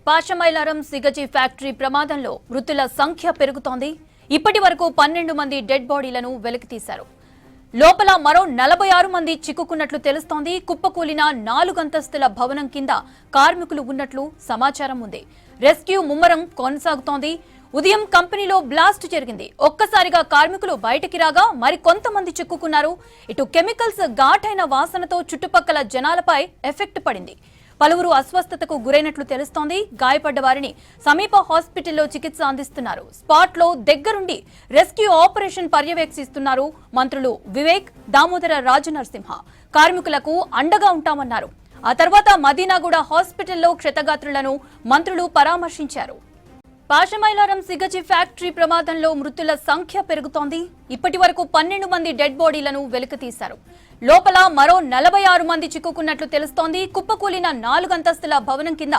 Pashamylaram సిగజీ factory ప్రమాదంలో మృతుల సంఖ్య పెరుగుతోంది. ఇప్పటి వరకు 12 మంది డెడ్ బాడీలను వెలికితీశారు. లోపల మరో 46 మంది చిక్కుకున్నట్లు తెలుస్తోంది. కుప్పకూలిన 4 అంతస్తుల భవనం కింద కార్మికులు ఉన్నట్లు సమాచారం ఉంది. రెస్క్యూ ముమ్మరం కొనసాగుతోంది. ఉదయం కంపెనీలో బ్లాస్ట్ జరిగింది. ఒక్కసారిగా కార్మికులు బయటికి రాగా మరి కొంతమంది చిక్కుకున్నారు. ఇటు కెమికల్స్ ఘాటైన వాసనతో చుట్టుపక్కల జనాలపై ఎఫెక్ట్ పడింది. పలువురు అస్వస్థతకు గురైనట్లు తెలుస్తోంది. గాయపడ్డ వారిని సమీప హాస్పిటల్లో చికిత్స అందిస్తున్నారు. స్పాట్ లో దగ్గరుండి రెస్క్యూ ఆపరేషన్ పర్యవేక్షిస్తున్నారు మంత్రులు వివేక్, దామోదర రాజనరసింహ. కార్మికులకు అండగా ఉంటామన్నారు. ఆ తర్వాత మదీనాగూడ హాస్పిటల్లో క్షతగాత్రులను మంత్రులు పరామర్శించారు. పాషమైలారం సిగజీ ఫ్యాక్టరీ ప్రమాదంలో మృతుల సంఖ్య పెరుగుతోంది. ఇప్పటి వరకు 12 మంది డెడ్ బాడీలను వెలికితీశారు. లోపల మరో 46 మంది చిక్కుకున్నట్లు తెలుస్తోంది. కుప్పకూలిన 4 అంతస్తుల భవనం కింద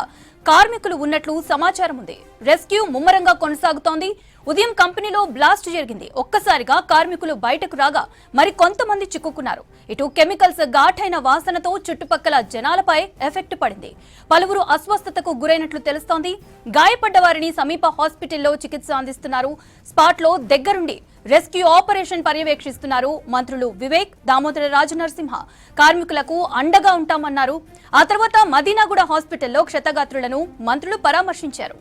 కార్మికులు ఉన్నట్లు సమాచారం ఉంది. రెస్క్యూ ముమ్మరంగా కొనసాగుతోంది. ఉదయం కంపెనీలో బ్లాస్ట్ జరిగింది. ఒక్కసారిగా కార్మికులు బయటకు రాగా మరి కొంతమంది చిక్కుకున్నారు. ఇటు కెమికల్స్ ఘాటైన వాసనతో చుట్టుపక్కల జనాలపై ఎఫెక్ట్ పడింది. పలువురు అస్వస్థతకు గురైనట్లు తెలుస్తోంది. గాయపడ్డ వారిని సమీప హాస్పిటల్లో చికిత్స అందిస్తున్నారు. స్పాట్ లో దగ్గరుండి రెస్క్యూ ఆపరేషన్ పర్యవేక్షిస్తున్నారు మంత్రులు వివేక్, దామోదర రాజనరసింహ. కార్మికులకు అండగా ఉంటామన్నారు. ఆ తర్వాత మదీనాగూడ హాస్పిటల్లో క్షతగాత్రులను మంత్రులు పరామర్శించారు.